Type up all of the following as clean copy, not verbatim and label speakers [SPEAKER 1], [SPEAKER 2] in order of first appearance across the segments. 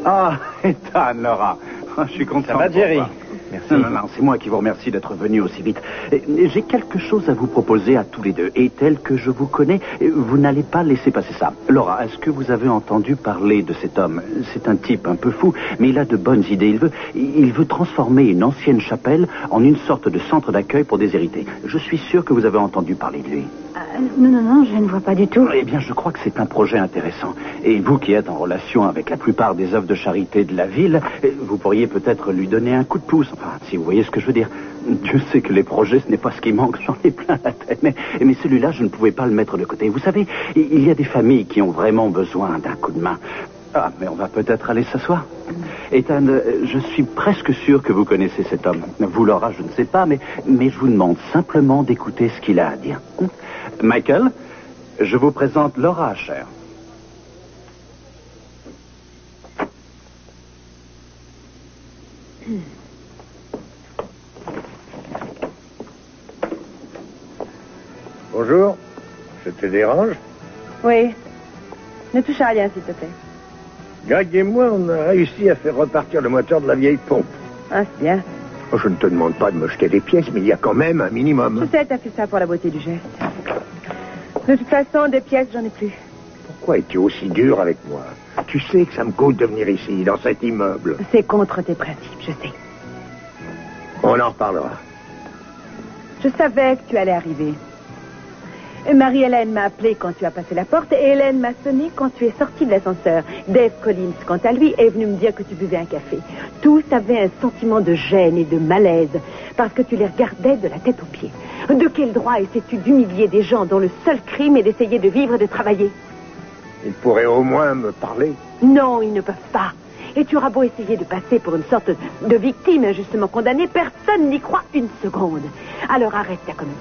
[SPEAKER 1] Ah, Ethan, Laura. Je suis content.
[SPEAKER 2] Ça va, Jerry?
[SPEAKER 1] Merci. Non, c'est moi qui vous remercie d'être venu aussi vite. J'ai quelque chose à vous proposer à tous les deux. Et tel que je vous connais, vous n'allez pas laisser passer ça. Laura, est-ce que vous avez entendu parler de cet homme? C'est un type un peu fou, mais il a de bonnes idées. Il veut transformer une ancienne chapelle en une sorte de centre d'accueil pour déshérités. Je suis sûr que vous avez entendu parler de lui.
[SPEAKER 3] Non, je ne vois pas du tout.
[SPEAKER 1] Eh bien, je crois que c'est un projet intéressant. Et vous qui êtes en relation avec la plupart des œuvres de charité de la ville, vous pourriez peut-être lui donner un coup de pouce. Enfin, si vous voyez ce que je veux dire. Dieu sait que les projets, ce n'est pas ce qui manque. J'en ai plein la tête. Mais celui-là, je ne pouvais pas le mettre de côté. Vous savez, il y a des familles qui ont vraiment besoin d'un coup de main. Ah, mais on va peut-être aller s'asseoir. Ethan, je suis presque sûr que vous connaissez cet homme. Vous, Laura, je ne sais pas, mais je vous demande simplement d'écouter ce qu'il a à dire. Michael, je vous présente Laura Asher.
[SPEAKER 4] Bonjour, je te dérange?
[SPEAKER 3] Oui. Ne touche à rien, s'il te plaît.
[SPEAKER 4] Greg et moi, on a réussi à faire repartir le moteur de la vieille pompe.
[SPEAKER 3] Ah, c'est bien.
[SPEAKER 4] Oh, je ne te demande pas de me jeter des pièces, mais il y a quand même un minimum.
[SPEAKER 3] Tu sais, t'as fait ça pour la beauté du geste. De toute façon, des pièces, j'en ai plus.
[SPEAKER 4] Pourquoi es-tu aussi dur avec moi? Tu sais que ça me coûte de venir ici, dans cet immeuble.
[SPEAKER 3] C'est contre tes principes, je sais.
[SPEAKER 4] On en reparlera.
[SPEAKER 3] Je savais que tu allais arriver. Marie-Hélène m'a appelé quand tu as passé la porte et Hélène m'a sonné quand tu es sorti de l'ascenseur. Dave Collins, quant à lui, est venu me dire que tu buvais un café. Tous avaient un sentiment de gêne et de malaise parce que tu les regardais de la tête aux pieds. De quel droit essaies-tu d'humilier des gens dont le seul crime est d'essayer de vivre et de travailler?
[SPEAKER 4] Ils pourraient au moins me parler.
[SPEAKER 3] Non, ils ne peuvent pas. Et tu auras beau essayer de passer pour une sorte de victime injustement condamnée, personne n'y croit une seconde. Alors arrête ta comédie.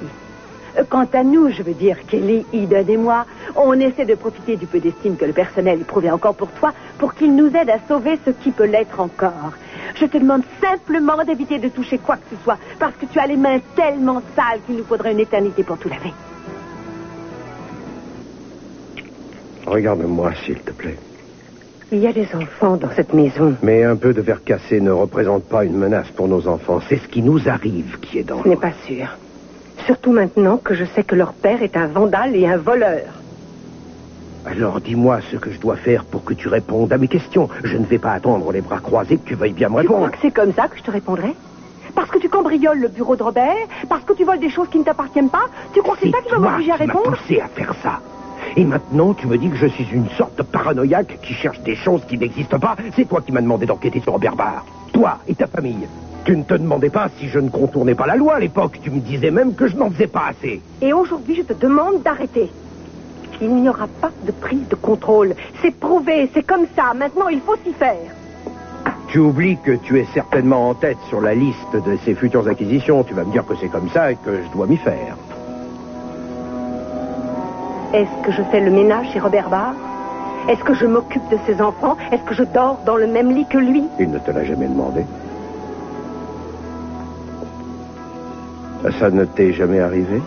[SPEAKER 3] Quant à nous, je veux dire, Kelly, Eden et moi, on essaie de profiter du peu d'estime que le personnel éprouvait encore pour toi, pour qu'il nous aide à sauver ce qui peut l'être encore. Je te demande simplement d'éviter de toucher quoi que ce soit, parce que tu as les mains tellement sales qu'il nous faudrait une éternité pour tout laver.
[SPEAKER 4] Regarde-moi, s'il te plaît.
[SPEAKER 3] Il y a des enfants dans cette maison.
[SPEAKER 4] Mais un peu de verre cassé ne représente pas une menace pour nos enfants. C'est ce qui nous arrive qui est dangereux.
[SPEAKER 3] Ce n'est pas sûr. Surtout maintenant que je sais que leur père est un vandale et un voleur.
[SPEAKER 4] Alors dis-moi ce que je dois faire pour que tu répondes à mes questions. Je ne vais pas attendre les bras croisés que tu veuilles bien me
[SPEAKER 3] Tu
[SPEAKER 4] répondre.
[SPEAKER 3] crois que c'est comme ça que je te répondrai? Parce que tu cambrioles le bureau de Robert? Parce que tu voles des choses qui ne t'appartiennent pas? Tu crois que c'est ça qui va m'obliger à répondre?
[SPEAKER 4] C'est toi qui m'as poussé à faire ça. Et maintenant, tu me dis que je suis une sorte de paranoïaque qui cherche des choses qui n'existent pas. C'est toi qui m'as demandé d'enquêter sur Robert Barr. Toi et ta famille. Tu ne te demandais pas si je ne contournais pas la loi à l'époque. Tu me disais même que je n'en faisais pas assez.
[SPEAKER 3] Et aujourd'hui, je te demande d'arrêter. Il n'y aura pas de prise de contrôle. C'est prouvé, c'est comme ça. Maintenant, il faut s'y faire.
[SPEAKER 4] Tu oublies que tu es certainement en tête sur la liste de ces futures acquisitions. Tu vas me dire que c'est comme ça et que je dois m'y faire.
[SPEAKER 3] Est-ce que je fais le ménage chez Robert Barr? Est-ce que je m'occupe de ses enfants? Est-ce que je dors dans le même lit que lui?
[SPEAKER 4] Il ne te l'a jamais demandé. Ça ne t'est jamais arrivé?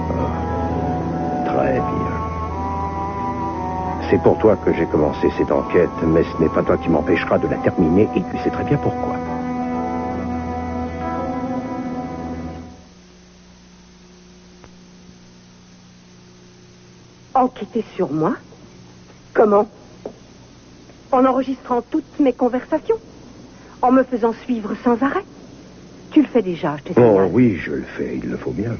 [SPEAKER 4] Oh, très bien. C'est pour toi que j'ai commencé cette enquête, mais ce n'est pas toi qui m'empêchera de la terminer, et tu sais très bien pourquoi.
[SPEAKER 3] Enquêter sur moi? Comment? En enregistrant toutes mes conversations? En me faisant suivre sans arrêt? Tu le fais déjà, je te signale.
[SPEAKER 4] Oh oui, je le fais, il le faut bien.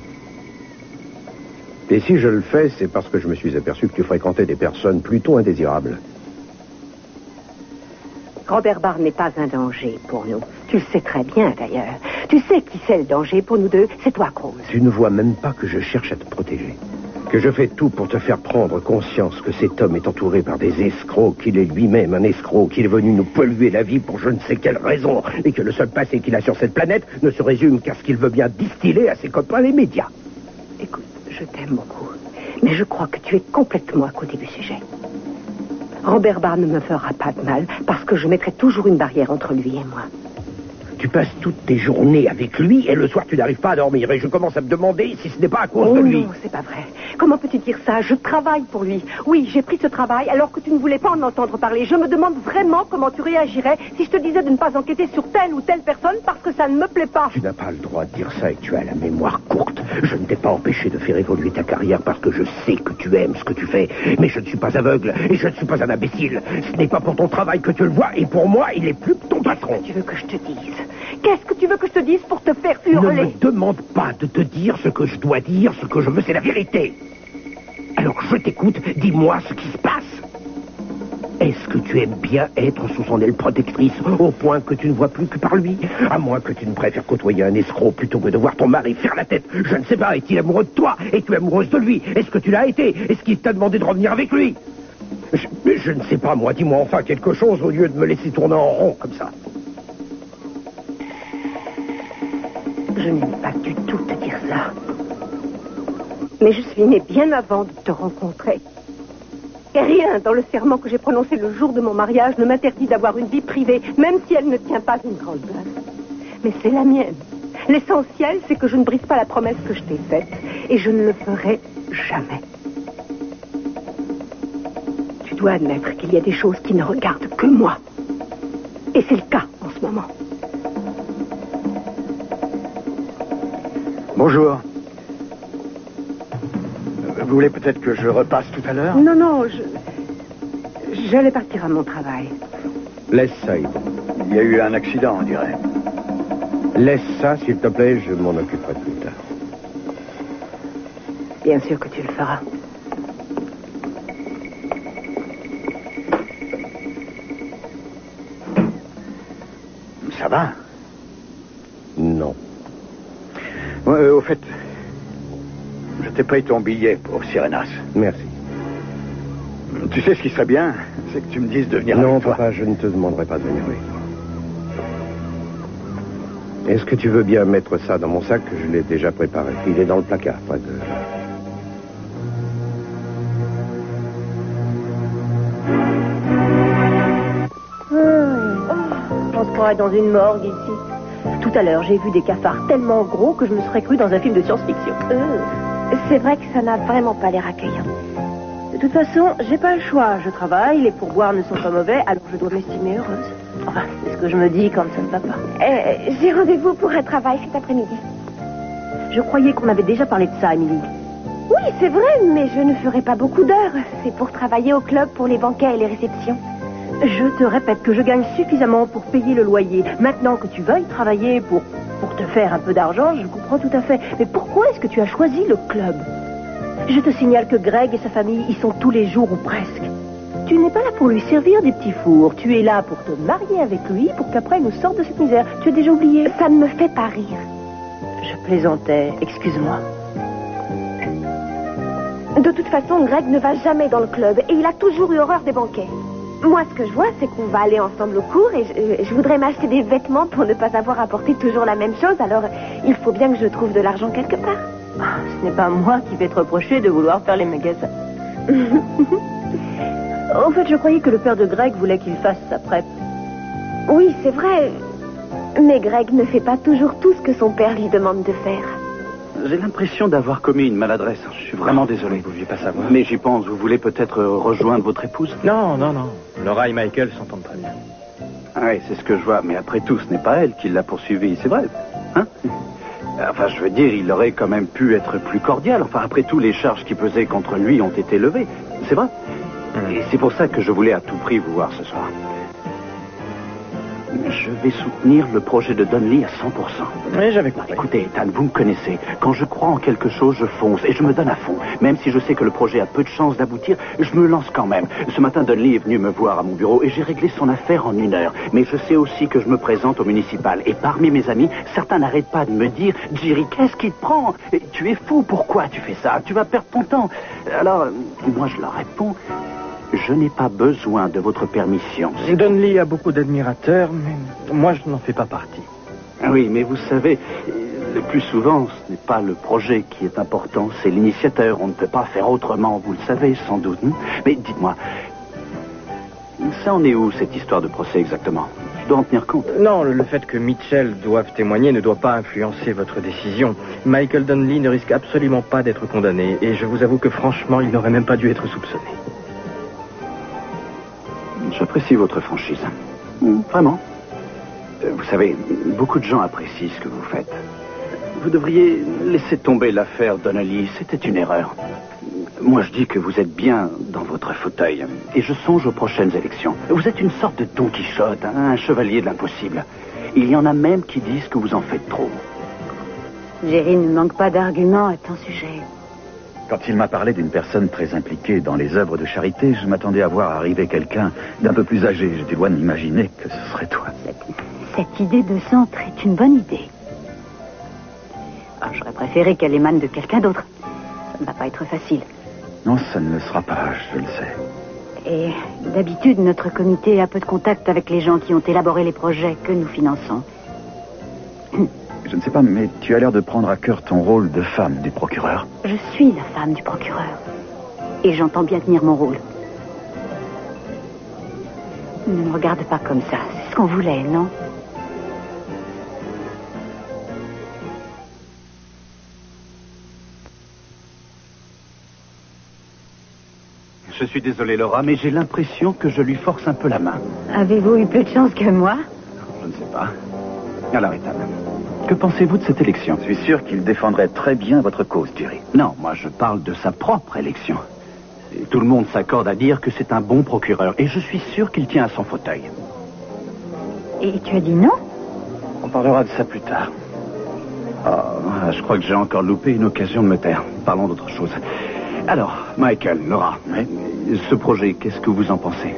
[SPEAKER 4] Et si je le fais, c'est parce que je me suis aperçu que tu fréquentais des personnes plutôt indésirables.
[SPEAKER 3] Robert Barr n'est pas un danger pour nous. Tu le sais très bien, d'ailleurs. Tu sais qui c'est le danger pour nous deux? C'est toi, Cruz.
[SPEAKER 4] Tu ne vois même pas que je cherche à te protéger. Que je fais tout pour te faire prendre conscience que cet homme est entouré par des escrocs, qu'il est lui-même un escroc, qu'il est venu nous polluer la vie pour je ne sais quelle raison, et que le seul passé qu'il a sur cette planète ne se résume qu'à ce qu'il veut bien distiller à ses copains les médias.
[SPEAKER 3] Écoute, je t'aime beaucoup, mais je crois que tu es complètement à côté du sujet. Robert Barr ne me fera pas de mal, parce que je mettrai toujours une barrière entre lui et moi.
[SPEAKER 4] Tu passes toutes tes journées avec lui et le soir tu n'arrives pas à dormir. Et je commence à me demander si ce n'est pas à cause de lui.
[SPEAKER 3] Non, c'est pas vrai. Comment peux-tu dire ça? Je travaille pour lui. Oui, j'ai pris ce travail alors que tu ne voulais pas en entendre parler. Je me demande vraiment comment tu réagirais si je te disais de ne pas enquêter sur telle ou telle personne parce que ça ne me plaît pas.
[SPEAKER 4] Tu n'as pas le droit de dire ça et tu as la mémoire courte. Je ne t'ai pas empêché de faire évoluer ta carrière parce que je sais que tu aimes ce que tu fais. Mais je ne suis pas aveugle et je ne suis pas un imbécile. Ce n'est pas pour ton travail que tu le vois et pour moi, il est plus que ton patron.
[SPEAKER 3] Qu'est-ce que tu veux que je te dise? Qu'est-ce que tu veux que je te dise pour te faire hurler?
[SPEAKER 4] Ne me demande pas de te dire ce que je dois dire. Ce que je veux, c'est la vérité. Alors je t'écoute, dis-moi ce qui se passe. Est-ce que tu aimes bien être sous son aile protectrice au point que tu ne vois plus que par lui? À moins que tu ne préfères côtoyer un escroc plutôt que de voir ton mari faire la tête. Je ne sais pas, est-il amoureux de toi? Es-tu amoureuse de lui? Est-ce que tu l'as été? Est-ce qu'il t'a demandé de revenir avec lui? Je ne sais pas, moi, dis-moi enfin quelque chose au lieu de me laisser tourner en rond comme ça.
[SPEAKER 3] Je n'aime pas du tout te dire ça. Mais je suis née bien avant de te rencontrer. Et rien dans le serment que j'ai prononcé le jour de mon mariage ne m'interdit d'avoir une vie privée, même si elle ne tient pas une grande place. Mais c'est la mienne. L'essentiel, c'est que je ne brise pas la promesse que je t'ai faite. Et je ne le ferai jamais. Tu dois admettre qu'il y a des choses qui ne regardent que moi. Et c'est le cas en ce moment.
[SPEAKER 1] Bonjour. Vous voulez peut-être que je repasse tout à l'heure?
[SPEAKER 3] Non, j'allais partir à mon travail.
[SPEAKER 4] Laisse ça, Yvon.
[SPEAKER 1] Il y a eu un accident, on dirait.
[SPEAKER 4] Laisse ça, s'il te plaît, je m'en occuperai plus tard.
[SPEAKER 3] Bien sûr que tu le feras.
[SPEAKER 1] Ça va?
[SPEAKER 4] Non.
[SPEAKER 1] Ouais, au fait, je t'ai payé ton billet pour Sirenas.
[SPEAKER 4] Merci.
[SPEAKER 1] Tu sais ce qui serait bien? C'est que tu me dises de venir
[SPEAKER 4] Non,
[SPEAKER 1] avec toi.
[SPEAKER 4] papa, je ne te demanderai pas de venir avec moi. Est-ce que tu veux bien mettre ça dans mon sac? Je l'ai déjà préparé. Il est dans le placard, près de...
[SPEAKER 3] On se croirait dans une morgue ici. Tout à l'heure, j'ai vu des cafards tellement gros que je me serais cru dans un film de science-fiction. C'est vrai que ça n'a vraiment pas l'air accueillant. De toute façon, j'ai pas le choix. Je travaille, les pourboires ne sont pas mauvais, alors je dois m'estimer heureuse. Enfin, c'est ce que je me dis quand ça ne va pas. J'ai rendez-vous pour un travail cet après-midi. Je croyais qu'on avait déjà parlé de ça, Émilie. Oui, c'est vrai, mais je ne ferai pas beaucoup d'heures. C'est pour travailler au club pour les banquets et les réceptions. Je te répète que je gagne suffisamment pour payer le loyer. Maintenant que tu veuilles travailler pour te faire un peu d'argent, je comprends tout à fait. Mais pourquoi est-ce que tu as choisi le club? Je te signale que Greg et sa famille y sont tous les jours ou presque. Tu n'es pas là pour lui servir des petits fours. Tu es là pour te marier avec lui pour qu'après il nous sorte de cette misère. Tu as déjà oublié? Ça ne me fait pas rire. Je plaisantais, excuse-moi. De toute façon, Greg ne va jamais dans le club et il a toujours eu horreur des banquets. Moi, ce que je vois, c'est qu'on va aller ensemble au cours et je voudrais m'acheter des vêtements pour ne pas avoir à porter toujours la même chose. Alors, il faut bien que je trouve de l'argent quelque part. Ce n'est pas moi qui vais te reprocher de vouloir faire les magasins. En fait, je croyais que le père de Greg voulait qu'il fasse sa prep. Oui, c'est vrai. Mais Greg ne fait pas toujours tout ce que son père lui demande de faire.
[SPEAKER 1] J'ai l'impression d'avoir commis une maladresse. Je suis vraiment désolé.
[SPEAKER 2] Vous ne vouliez pas savoir?
[SPEAKER 1] Mais j'y pense. Vous voulez peut-être rejoindre votre épouse?
[SPEAKER 2] Non. Laura et Michael s'entendent très bien.
[SPEAKER 1] Ah oui, c'est ce que je vois. Mais après tout, ce n'est pas elle qui l'a poursuivi. C'est vrai. Hein? Enfin, je veux dire, il aurait quand même pu être plus cordial. Enfin, après tout, les charges qui pesaient contre lui ont été levées. C'est vrai. Et c'est pour ça que je voulais à tout prix vous voir ce soir. Je vais soutenir le projet de Donnelly à 100%.
[SPEAKER 2] Oui, j'avais compris.
[SPEAKER 1] Écoutez, Ethan, vous me connaissez. Quand je crois en quelque chose, je fonce et je me donne à fond. Même si je sais que le projet a peu de chances d'aboutir, je me lance quand même. Ce matin, Donnelly est venu me voir à mon bureau et j'ai réglé son affaire en 1 heure. Mais je sais aussi que je me présente au municipal. Et parmi mes amis, certains n'arrêtent pas de me dire « Jerry, qu'est-ce qui te prend? Tu es fou, pourquoi tu fais ça? Tu vas perdre ton temps. » Alors, moi je leur réponds « Je n'ai pas besoin de votre permission. »
[SPEAKER 2] Donnelly a beaucoup d'admirateurs, mais moi je n'en fais pas partie.
[SPEAKER 1] Oui, mais vous savez, le plus souvent, ce n'est pas le projet qui est important, c'est l'initiateur. On ne peut pas faire autrement, vous le savez sans doute. Mais dites-moi, ça en est où cette histoire de procès exactement? je dois en tenir compte.
[SPEAKER 2] Non, le fait que Mitchell doive témoigner ne doit pas influencer votre décision. Michael Donnelly ne risque absolument pas d'être condamné, et je vous avoue que franchement, il n'aurait même pas dû être soupçonné.
[SPEAKER 1] J'apprécie votre franchise. Vraiment. Vous savez, beaucoup de gens apprécient ce que vous faites. Vous devriez laisser tomber l'affaire Donnelly. C'était une erreur. Moi, je dis que vous êtes bien dans votre fauteuil. Et je songe aux prochaines élections. Vous êtes une sorte de Don Quichotte, hein, un chevalier de l'impossible. Il y en a même qui disent que vous en faites trop.
[SPEAKER 3] Jerry ne manque pas d'arguments à ton sujet.
[SPEAKER 5] Quand il m'a parlé d'une personne très impliquée dans les œuvres de charité, je m'attendais à voir arriver quelqu'un d'un peu plus âgé. J'étais loin d'imaginer que ce serait toi.
[SPEAKER 3] Cette idée de centre est une bonne idée. J'aurais préféré qu'elle émane de quelqu'un d'autre. Ça ne va pas être facile.
[SPEAKER 5] Non, ça ne le sera pas, je le sais.
[SPEAKER 3] Et d'habitude, notre comité a peu de contact avec les gens qui ont élaboré les projets que nous finançons.
[SPEAKER 5] Je ne sais pas, mais tu as l'air de prendre à cœur ton rôle de femme du procureur.
[SPEAKER 3] Je suis la femme du procureur. Et j'entends bien tenir mon rôle. Ne me regarde pas comme ça. C'est ce qu'on voulait, non?
[SPEAKER 1] Je suis désolé, Laura, mais j'ai l'impression que je lui force un peu la main.
[SPEAKER 3] Avez-vous eu plus de chance que moi?
[SPEAKER 1] Je ne sais pas. Alors, Ethan, que pensez-vous de cette élection?
[SPEAKER 5] Je suis sûr qu'il défendrait très bien votre cause, Jerry.
[SPEAKER 1] Non, moi, je parle de sa propre élection. Et tout le monde s'accorde à dire que c'est un bon procureur, et je suis sûr qu'il tient à son fauteuil.
[SPEAKER 3] Et tu as dit non?
[SPEAKER 1] On parlera de ça plus tard. Oh, je crois que j'ai encore loupé une occasion de me taire. Parlons d'autre chose. Alors, Michael, Laura, ce projet, qu'est-ce que vous en pensez?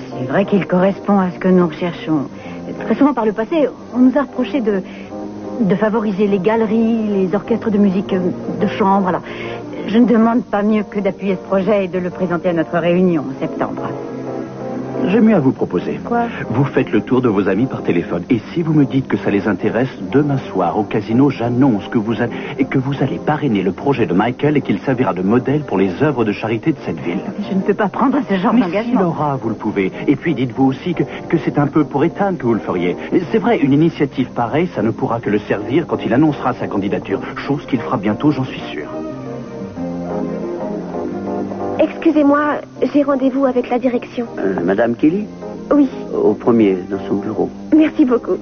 [SPEAKER 3] C'est vrai qu'il correspond à ce que nous recherchons. Très souvent par le passé, on nous a reproché de favoriser les galeries, les orchestres de musique de chambre. Alors, je ne demande pas mieux que d'appuyer ce projet et de le présenter à notre réunion en septembre.
[SPEAKER 1] J'ai mieux à vous proposer.
[SPEAKER 3] Quoi?
[SPEAKER 1] Vous faites le tour de vos amis par téléphone. Et si vous me dites que ça les intéresse, demain soir, au casino, j'annonce que vous allez parrainer le projet de Michael et qu'il servira de modèle pour les œuvres de charité de cette ville.
[SPEAKER 3] Je ne peux pas prendre ce genre
[SPEAKER 1] Mais
[SPEAKER 3] d'engagement.
[SPEAKER 1] si, Laura, vous le pouvez. Et puis dites-vous aussi que c'est un peu pour Ethan que vous le feriez. C'est vrai, une initiative pareille, ça ne pourra que le servir quand il annoncera sa candidature. Chose qu'il fera bientôt, j'en suis sûr.
[SPEAKER 6] Excusez-moi, j'ai rendez-vous avec la direction.
[SPEAKER 7] Madame Kelly?
[SPEAKER 6] Oui,
[SPEAKER 7] Au premier, dans son bureau.
[SPEAKER 6] merci beaucoup.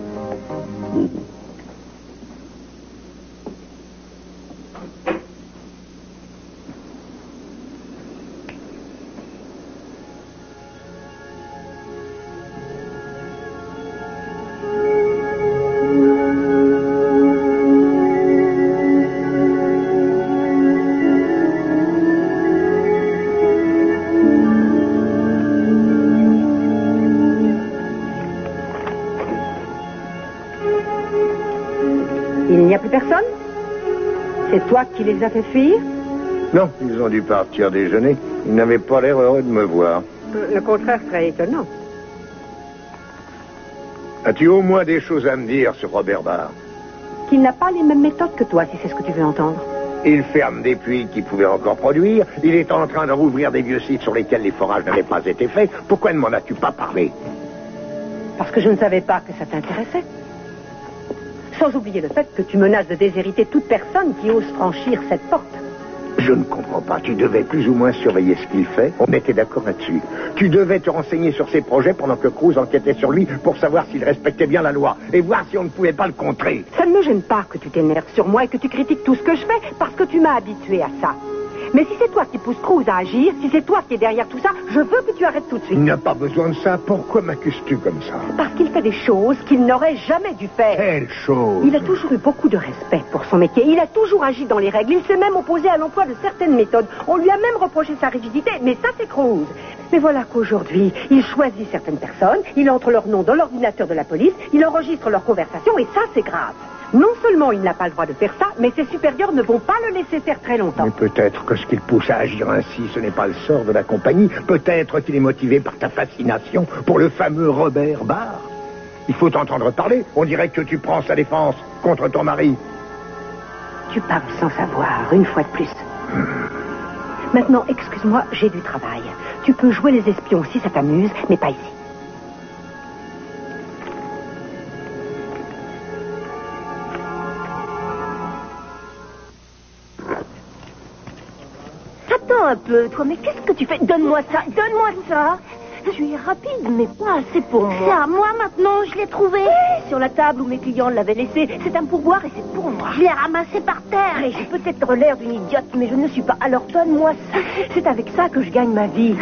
[SPEAKER 3] Il n'y a plus personne? C'est toi qui les as fait fuir?
[SPEAKER 4] Non, ils ont dû partir déjeuner. Ils n'avaient pas l'air heureux de me voir.
[SPEAKER 3] Le contraire serait étonnant.
[SPEAKER 4] As-tu au moins des choses à me dire sur Robert Barr?
[SPEAKER 3] Qu'il n'a pas les mêmes méthodes que toi, si c'est ce que tu veux entendre.
[SPEAKER 4] Il ferme des puits qui pouvaient encore produire. Il est en train de rouvrir des vieux sites sur lesquels les forages n'avaient pas été faits. Pourquoi ne m'en as-tu pas parlé?
[SPEAKER 3] Parce que je ne savais pas que ça t'intéressait. Sans oublier le fait que tu menaces de déshériter toute personne qui ose franchir cette porte.
[SPEAKER 4] Je ne comprends pas. Tu devais plus ou moins surveiller ce qu'il fait. On était d'accord là-dessus. Tu devais te renseigner sur ses projets pendant que Cruz enquêtait sur lui pour savoir s'il respectait bien la loi et voir si on ne pouvait pas le contrer.
[SPEAKER 3] Ça ne me gêne pas que tu t'énerves sur moi et que tu critiques tout ce que je fais parce que tu m'as habitué à ça. Mais si c'est toi qui pousse Cruz à agir, si c'est toi qui es derrière tout ça, je veux que tu arrêtes tout de suite.
[SPEAKER 4] Il n'a pas besoin de ça. Pourquoi m'accuses-tu comme ça?
[SPEAKER 3] Parce qu'il fait des choses qu'il n'aurait jamais dû faire.
[SPEAKER 4] Quelle chose?
[SPEAKER 3] Il a toujours eu beaucoup de respect pour son métier. Il a toujours agi dans les règles. Il s'est même opposé à l'emploi de certaines méthodes. On lui a même reproché sa rigidité, mais ça c'est Cruz. Mais voilà qu'aujourd'hui, il choisit certaines personnes, il entre leur nom dans l'ordinateur de la police, il enregistre leurs conversations et ça c'est grave. Non seulement il n'a pas le droit de faire ça, mais ses supérieurs ne vont pas le laisser faire très longtemps.
[SPEAKER 4] Mais peut-être que ce qu'il pousse à agir ainsi, ce n'est pas le sort de la compagnie. Peut-être qu'il est motivé par ta fascination pour le fameux Robert Barr. Il faut t'entendre parler. On dirait que tu prends sa défense contre ton mari.
[SPEAKER 3] Tu parles sans savoir, une fois de plus. Maintenant, excuse-moi, j'ai du travail. Tu peux jouer les espions si ça t'amuse, mais pas ici.
[SPEAKER 8] un peu, toi. Mais qu'est-ce que tu fais? Donne-moi ça, donne-moi ça. Tu es rapide, mais pas assez pour moi.
[SPEAKER 6] C'est à moi maintenant, je l'ai trouvé.
[SPEAKER 8] Oui, sur la table où mes clients l'avaient laissé. C'est un pourboire et c'est pour moi.
[SPEAKER 6] Je l'ai ramassé par terre.
[SPEAKER 8] Et j'ai peut-être l'air d'une idiote, mais je ne suis pas. Alors donne-moi ça. C'est avec ça que je gagne ma vie.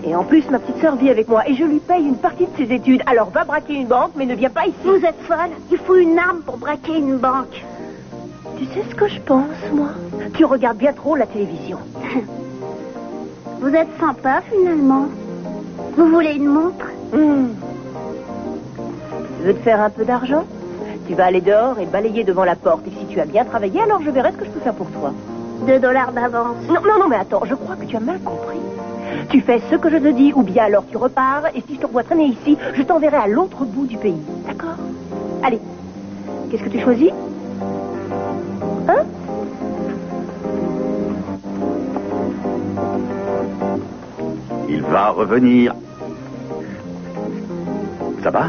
[SPEAKER 8] Et en plus, ma petite sœur vit avec moi et je lui paye une partie de ses études. Alors va braquer une banque, mais ne viens pas ici.
[SPEAKER 6] Vous êtes folle. Il faut une arme pour braquer une banque.
[SPEAKER 8] Tu sais ce que je pense, moi? Tu regardes bien trop la télévision.
[SPEAKER 6] Vous êtes sympa, finalement. Vous voulez une montre?
[SPEAKER 8] Tu veux te faire un peu d'argent? Tu vas aller dehors et balayer devant la porte. Et si tu as bien travaillé, alors je verrai ce que je peux faire pour toi.
[SPEAKER 6] $2 d'avance.
[SPEAKER 8] Non, mais attends, je crois que tu as mal compris. Tu fais ce que je te dis, ou bien alors tu repars, et si je te revois traîner ici, je t'enverrai à l'autre bout du pays. D'accord? Allez, qu'est-ce que tu choisis? Hein?
[SPEAKER 5] Il va revenir. Ça va?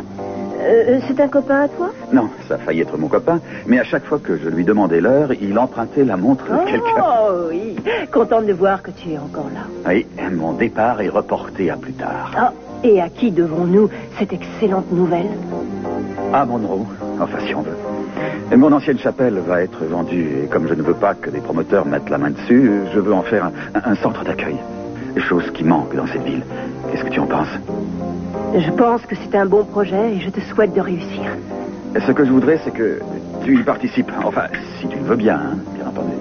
[SPEAKER 8] C'est un copain à toi?
[SPEAKER 5] Non, ça a failli être mon copain, mais à chaque fois que je lui demandais l'heure, il empruntait la montre de quelqu'un.
[SPEAKER 8] Oh oui, contente de voir que tu es encore là.
[SPEAKER 5] Oui, mon départ est reporté à plus tard.
[SPEAKER 8] Ah, et à qui devons-nous cette excellente nouvelle?
[SPEAKER 5] À Monroe, enfin si on veut. Et mon ancienne chapelle va être vendue, et comme je ne veux pas que des promoteurs mettent la main dessus, je veux en faire un centre d'accueil. Chose qui manque dans cette ville. Qu'est-ce que tu en penses?
[SPEAKER 8] Je pense que c'est un bon projet et je te souhaite de réussir.
[SPEAKER 5] Ce que je voudrais, c'est que tu y participes. Enfin, si tu le veux bien, hein, bien entendu.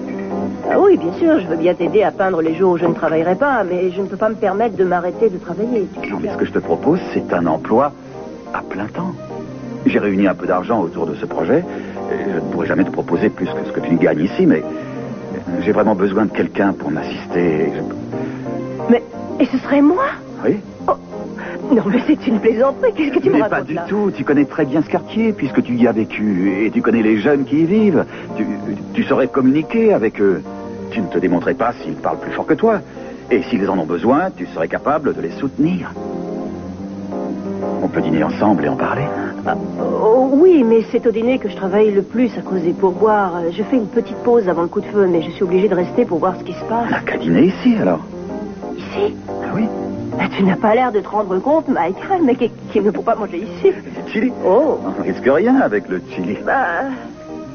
[SPEAKER 8] Ah oui, bien sûr, je veux bien t'aider à peindre les jours où je ne travaillerai pas, mais je ne peux pas me permettre de m'arrêter de travailler.
[SPEAKER 5] Non, mais ce que je te propose, c'est un emploi à plein temps. J'ai réuni un peu d'argent autour de ce projet. Et je ne pourrais jamais te proposer plus que ce que tu gagnes ici, mais j'ai vraiment besoin de quelqu'un pour m'assister.
[SPEAKER 8] Et ce serait moi?
[SPEAKER 5] Oui.
[SPEAKER 8] Oh. Non, mais c'est une plaisanterie. Qu'est-ce que tu me
[SPEAKER 5] Mais
[SPEAKER 8] racontes
[SPEAKER 5] pas du
[SPEAKER 8] là?
[SPEAKER 5] tout. Tu connais très bien ce quartier, puisque tu y as vécu. Et tu connais les jeunes qui y vivent. Tu saurais communiquer avec eux. Tu ne te démontrais pas s'ils parlent plus fort que toi. Et s'ils en ont besoin, tu serais capable de les soutenir. On peut dîner ensemble et en parler.
[SPEAKER 8] Oui, mais c'est au dîner que je travaille le plus à cause des pourboires. Je fais une petite pause avant le coup de feu, mais je suis obligée de rester pour voir ce qui se passe.
[SPEAKER 5] On n'a qu'à dîner ici, alors.
[SPEAKER 8] Ici?
[SPEAKER 5] Ah oui.
[SPEAKER 8] Tu n'as pas l'air de te rendre compte, Michael, mais qu'il ne faut pas manger ici.
[SPEAKER 5] Du chili.
[SPEAKER 8] Oh.
[SPEAKER 5] On risque rien avec le chili.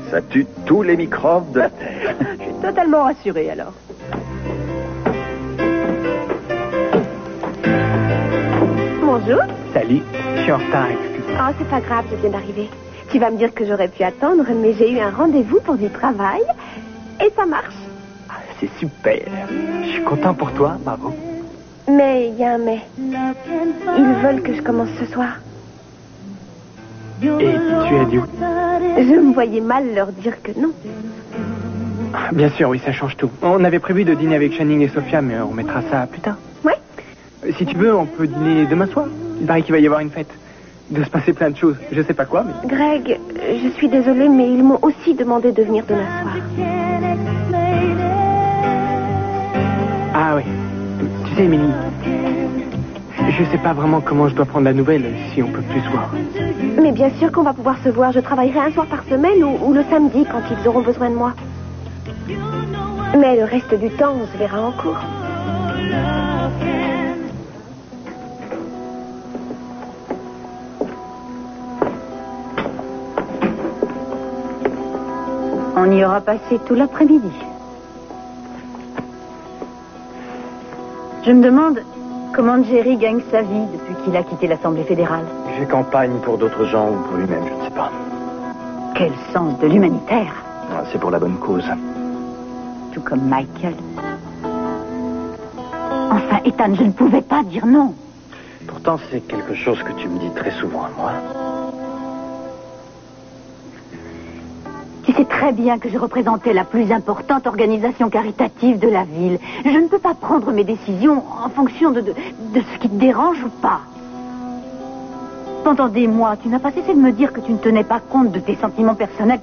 [SPEAKER 5] Ça tue tous les microbes de la terre.
[SPEAKER 8] Je suis totalement rassurée, alors. Bonjour.
[SPEAKER 2] Salut, je suis en retard, excuse.
[SPEAKER 6] Oh, c'est pas grave, je viens d'arriver. Tu vas me dire que j'aurais pu attendre, mais j'ai eu un rendez-vous pour du travail. Et ça marche.
[SPEAKER 2] C'est super. Je suis content pour toi, bravo.
[SPEAKER 6] Mais il y a un mais. Ils veulent que je commence ce soir.
[SPEAKER 2] Et tu as dit où?
[SPEAKER 6] Je me voyais mal leur dire que non.
[SPEAKER 2] Bien sûr, oui, ça change tout. On avait prévu de dîner avec Channing et Sophia, mais on mettra ça plus tard.
[SPEAKER 6] Ouais.
[SPEAKER 2] Si tu veux, on peut dîner demain soir. Il paraît qu'il va y avoir une fête. Il doit se passer plein de choses. Je sais pas quoi, mais...
[SPEAKER 6] Greg, je suis désolée, mais ils m'ont aussi demandé de venir demain soir.
[SPEAKER 2] Ah oui. Tu sais, Émilie, je sais pas vraiment comment je dois prendre la nouvelle si on peut plus se voir.
[SPEAKER 6] Mais bien sûr qu'on va pouvoir se voir. Je travaillerai un soir par semaine ou le samedi quand ils auront besoin de moi. Mais le reste du temps, on se verra en cours.
[SPEAKER 3] On y aura passé tout l'après-midi. Je me demande comment Jerry gagne sa vie depuis qu'il a quitté l'Assemblée fédérale.
[SPEAKER 2] Il fait campagne pour d'autres gens ou pour lui-même, je ne sais pas.
[SPEAKER 3] Quel sens de l'humanitaire.
[SPEAKER 2] C'est pour la bonne cause.
[SPEAKER 3] Tout comme Michael. Enfin, Ethan, je ne pouvais pas dire non.
[SPEAKER 2] Pourtant, c'est quelque chose que tu me dis très souvent à moi.
[SPEAKER 3] Tu sais très bien que je représentais la plus importante organisation caritative de la ville. Je ne peux pas prendre mes décisions en fonction de ce qui te dérange ou pas. Pendant des mois, tu n'as pas cessé de me dire que tu ne tenais pas compte de tes sentiments personnels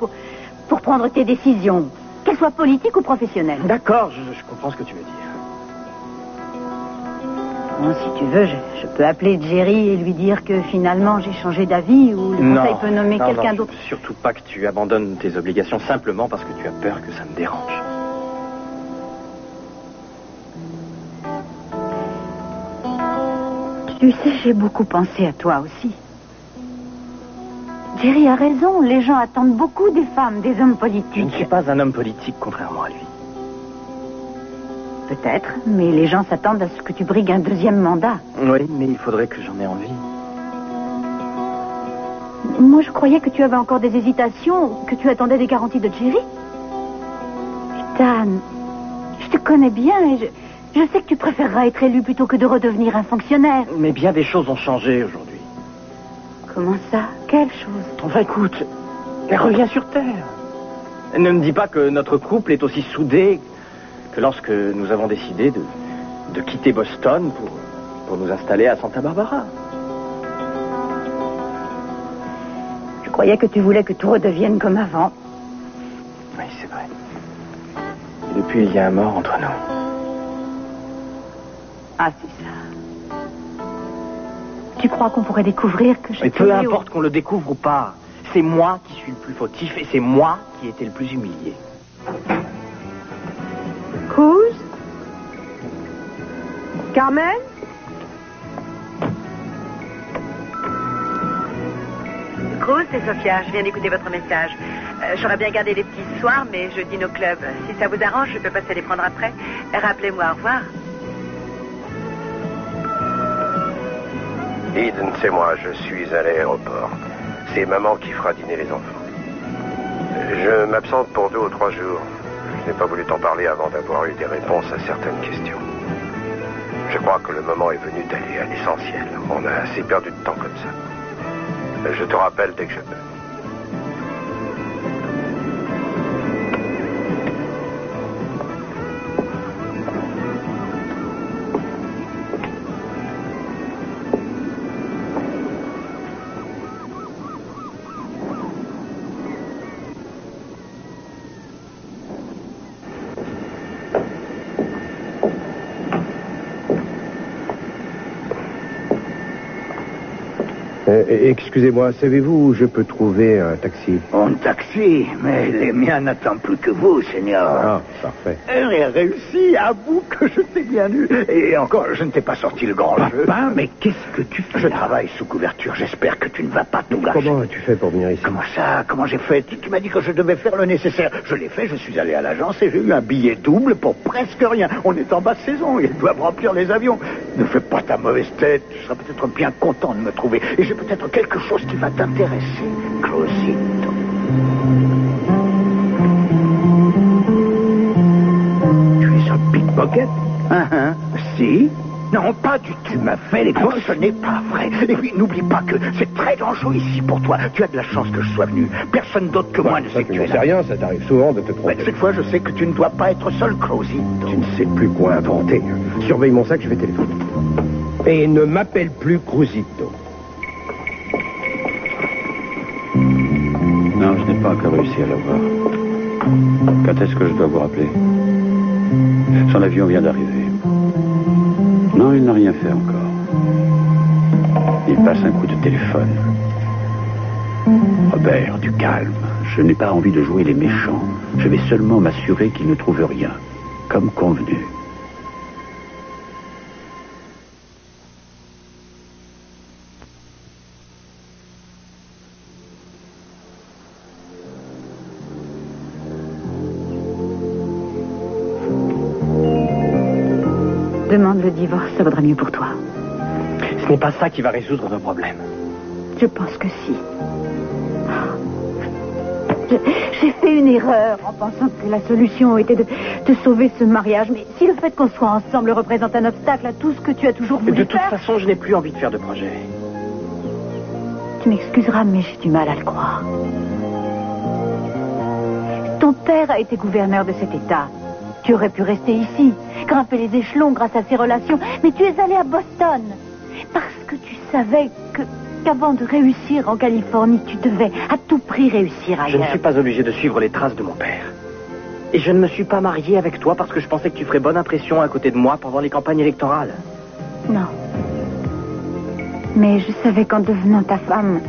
[SPEAKER 3] pour prendre tes décisions, qu'elles soient politiques ou professionnelles.
[SPEAKER 2] D'accord, je comprends ce que tu veux dire.
[SPEAKER 3] Bon, si tu veux, je peux appeler Jerry et lui dire que finalement j'ai changé d'avis ou le conseil peut nommer quelqu'un d'autre.
[SPEAKER 2] Surtout pas que tu abandonnes tes obligations simplement parce que tu as peur que ça me dérange.
[SPEAKER 9] Tu sais, j'ai beaucoup pensé à toi aussi. Jerry a raison, les gens attendent beaucoup des femmes, des hommes politiques.
[SPEAKER 2] Je ne suis pas un homme politique, contrairement à lui.
[SPEAKER 9] Peut-être, mais les gens s'attendent à ce que tu brigues un deuxième mandat.
[SPEAKER 2] Oui, mais il faudrait que j'en ai envie.
[SPEAKER 9] Moi, je croyais que tu avais encore des hésitations, que tu attendais des garanties de Jerry. Ethan, je te connais bien et je sais que tu préféreras être élu plutôt que de redevenir un fonctionnaire.
[SPEAKER 2] Mais bien des choses ont changé aujourd'hui.
[SPEAKER 9] Comment ça? Quelle chose?
[SPEAKER 2] Enfin, écoute, reviens sur Terre. Ne me dis pas que notre couple est aussi soudé que lorsque nous avons décidé de quitter Boston pour nous installer à Santa Barbara.
[SPEAKER 9] Je croyais que tu voulais que tout redevienne comme avant.
[SPEAKER 2] Oui, c'est vrai. Et depuis, il y a un mort entre nous.
[SPEAKER 9] Ah, c'est ça. Tu crois qu'on pourrait découvrir que je
[SPEAKER 2] Mais peu importe qu'on le découvre ou pas, c'est moi qui suis le plus fautif et c'est moi qui ai été le plus humilié.
[SPEAKER 3] Cruz? Carmen? Cruz, c'est Sophia. Je viens d'écouter votre message. J'aurais bien gardé les petits ce soir, mais je dîne au club. Si ça vous arrange, je peux passer les prendre après. Rappelez-moi, au revoir.
[SPEAKER 4] Eden, c'est moi, je suis à l'aéroport. C'est maman qui fera dîner les enfants. Je m'absente pour 2 ou 3 jours. Je n'ai pas voulu t'en parler avant d'avoir eu des réponses à certaines questions. Je crois que le moment est venu d'aller à l'essentiel. On a assez perdu de temps comme ça. Je te rappelle dès que je peux. Excusez-moi, savez-vous où je peux trouver un taxi?
[SPEAKER 10] Un taxi? Mais les miens n'attendent plus que vous, Seigneur.
[SPEAKER 4] Ah, parfait.
[SPEAKER 10] Elle a réussi, avoue que je t'ai bien eu. Et encore, je ne t'ai pas sorti le grand jeu.
[SPEAKER 4] Papa, mais qu'est-ce que tu fais?
[SPEAKER 10] Je travaille sous couverture, j'espère que tu ne vas pas tout gâcher.
[SPEAKER 4] Comment as-tu fait pour venir ici?
[SPEAKER 10] Comment ça? Comment j'ai fait? Tu m'as dit que je devais faire le nécessaire. Je l'ai fait, je suis allé à l'agence et j'ai eu un billet double pour presque rien. On est en basse saison, ils doivent remplir les avions. Ne fais pas ta mauvaise tête, tu seras peut-être bien content de me trouver. Et j'ai peut-être quelque chose qui va t'intéresser, Cruzito.
[SPEAKER 4] Tu es un pickpocket?
[SPEAKER 10] Si? Non, pas du tout. Tu m'as fait les courses. Ce n'est pas vrai. Et puis, n'oublie pas que c'est très dangereux ici pour toi. Tu as de la chance que je sois venu. Personne d'autre que moi ne sait que tu es là.
[SPEAKER 4] Rien, ça t'arrive souvent de te tromper.
[SPEAKER 10] Mais cette fois, je sais que tu ne dois pas être seul, Cruzito.
[SPEAKER 4] Tu ne sais plus quoi inventer. Surveille mon sac, je vais téléphoner. Et ne m'appelle plus Cruzito.
[SPEAKER 1] Non, je n'ai pas encore réussi à l'avoir. Quand est-ce que je dois vous rappeler? Son avion vient d'arriver. Non, il n'a rien fait encore. Il passe un coup de téléphone. Robert, du calme. Je n'ai pas envie de jouer les méchants. Je vais seulement m'assurer qu'il ne trouve rien. Comme convenu.
[SPEAKER 9] Demande le divorce, ça vaudra mieux pour toi.
[SPEAKER 2] Ce n'est pas ça qui va résoudre nos problèmes.
[SPEAKER 9] Je pense que si. J'ai fait une erreur en pensant que la solution était de sauver ce mariage. Mais si le fait qu'on soit ensemble représente un obstacle à tout ce que tu as toujours voulu faire...
[SPEAKER 2] De toute façon, je n'ai plus envie de faire de projet.
[SPEAKER 9] Tu m'excuseras, mais j'ai du mal à le croire. Ton père a été gouverneur de cet État. Tu aurais pu rester ici, grimper les échelons grâce à ses relations, mais tu es allé à Boston parce que tu savais qu'avant de réussir en Californie, tu devais à tout prix réussir ailleurs.
[SPEAKER 2] Je ne suis pas obligé de suivre les traces de mon père. Et je ne me suis pas marié avec toi parce que je pensais que tu ferais bonne impression à côté de moi pendant les campagnes électorales.
[SPEAKER 9] Non. Mais je savais qu'en devenant ta femme,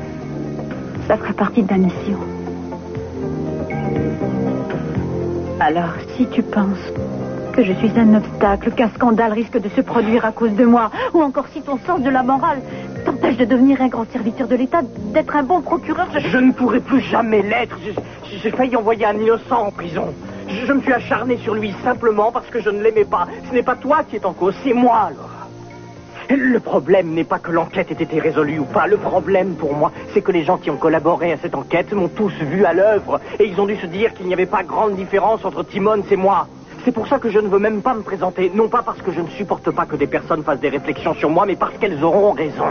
[SPEAKER 9] ça ferait partie de ta mission. Alors, si tu penses que je suis un obstacle, qu'un scandale risque de se produire à cause de moi, ou encore si ton sens de la morale t'empêche de devenir un grand serviteur de l'État, d'être un bon procureur.
[SPEAKER 2] Je ne pourrai plus jamais l'être. J'ai failli envoyer un innocent en prison. Je me suis acharné sur lui simplement parce que je ne l'aimais pas. Ce n'est pas toi qui es en cause, c'est moi, Laura. Le problème n'est pas que l'enquête ait été résolue ou pas. Le problème pour moi, c'est que les gens qui ont collaboré à cette enquête m'ont tous vu à l'œuvre. Et ils ont dû se dire qu'il n'y avait pas grande différence entre Timmons et moi. C'est pour ça que je ne veux même pas me présenter. Non pas parce que je ne supporte pas que des personnes fassent des réflexions sur moi, mais parce qu'elles auront raison.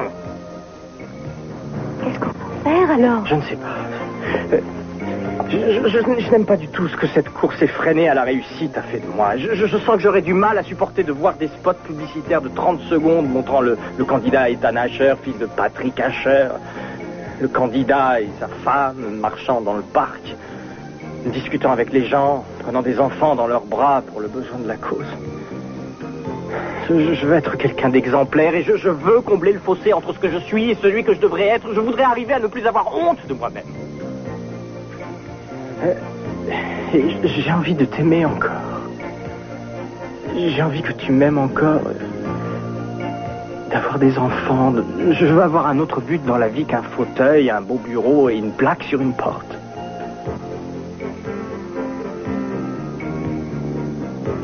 [SPEAKER 6] Qu'est-ce qu'on va faire alors?
[SPEAKER 2] Je ne sais pas. Je n'aime pas du tout ce que cette course effrénée à la réussite a fait de moi. Je sens que j'aurais du mal à supporter de voir des spots publicitaires de 30 secondes montrant le candidat Ethan Asher, fils de Patrick Asher, le candidat et sa femme marchant dans le parc, discutant avec les gens, prenant des enfants dans leurs bras pour le besoin de la cause. Je veux être quelqu'un d'exemplaire et je veux combler le fossé entre ce que je suis et celui que je devrais être. Je voudrais arriver à ne plus avoir honte de moi-même. Et j'ai envie de t'aimer encore. J'ai envie que tu m'aimes encore. D'avoir des enfants. Je veux avoir un autre but dans la vie qu'un fauteuil, un beau bureau et une plaque sur une porte.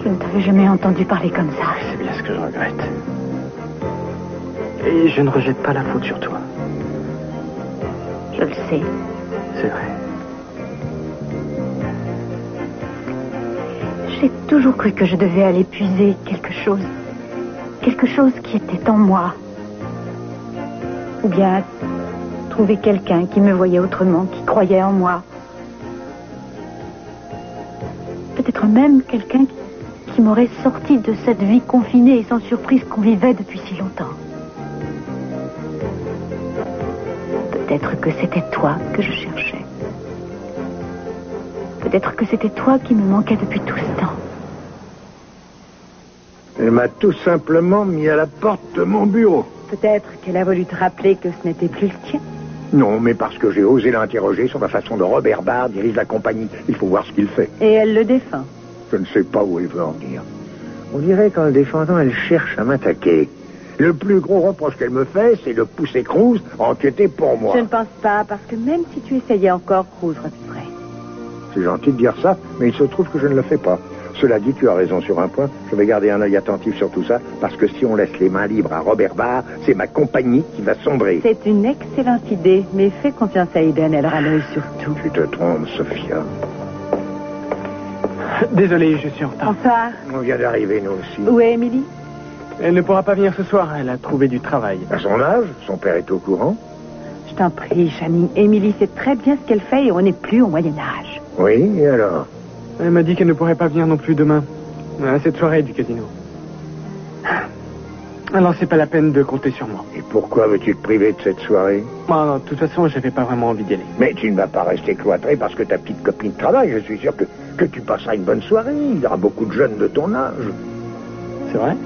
[SPEAKER 9] Je ne t'avais jamais entendu parler comme ça.
[SPEAKER 2] C'est bien ce que je regrette. Et je ne rejette pas la faute sur toi.
[SPEAKER 9] Je le sais.
[SPEAKER 2] C'est vrai.
[SPEAKER 9] J'ai toujours cru que je devais aller puiser quelque chose qui était en moi. Ou bien trouver quelqu'un qui me voyait autrement, qui croyait en moi. Peut-être même quelqu'un qui m'aurait sorti de cette vie confinée et sans surprise qu'on vivait depuis si longtemps. Peut-être que c'était toi que je cherchais. Peut-être que c'était toi qui me manquais depuis tout ce temps.
[SPEAKER 10] Elle m'a tout simplement mis à la porte de mon bureau.
[SPEAKER 3] Peut-être qu'elle a voulu te rappeler que ce n'était plus le tien.
[SPEAKER 10] Non, mais parce que j'ai osé l'interroger sur la façon dont Robert Barr dirige la compagnie. Il faut voir ce qu'il fait.
[SPEAKER 3] Et elle le défend.
[SPEAKER 10] Je ne sais pas où elle veut en venir. On dirait qu'en le défendant, elle cherche à m'attaquer. Le plus gros reproche qu'elle me fait, c'est de pousser Cruz à enquêter pour moi.
[SPEAKER 3] Je ne pense pas, parce que même si tu essayais encore, Cruz refuserait.
[SPEAKER 10] C'est gentil de dire ça, mais il se trouve que je ne le fais pas. Cela dit, tu as raison sur un point. Je vais garder un œil attentif sur tout ça, parce que si on laisse les mains libres à Robert Barr, c'est ma compagnie qui va sombrer.
[SPEAKER 3] C'est une excellente idée, mais fais confiance à Eden, elle aura l'œil sur tout.
[SPEAKER 10] Tu te trompes, Sophia.
[SPEAKER 2] Désolé, je suis en retard.
[SPEAKER 3] Bonsoir.
[SPEAKER 10] On vient d'arriver, nous aussi.
[SPEAKER 3] Où est Émilie?
[SPEAKER 2] Elle ne pourra pas venir ce soir, elle a trouvé du travail.
[SPEAKER 10] À son âge, son père est au courant.
[SPEAKER 3] Je t'en prie, Channing. Émilie sait très bien ce qu'elle fait et on n'est plus au Moyen-Âge.
[SPEAKER 10] Oui, et alors?
[SPEAKER 2] Elle m'a dit qu'elle ne pourrait pas venir non plus demain, à cette soirée du casino. Alors c'est pas la peine de compter sur moi.
[SPEAKER 10] Et pourquoi veux-tu te priver de cette soirée?
[SPEAKER 2] Bon, de toute façon, j'avais pas vraiment envie d'y aller.
[SPEAKER 10] Mais tu ne vas pas rester cloîtré parce que ta petite copine travaille. Je suis sûr que tu passeras une bonne soirée. Il y aura beaucoup de jeunes de ton âge.
[SPEAKER 2] C'est vrai?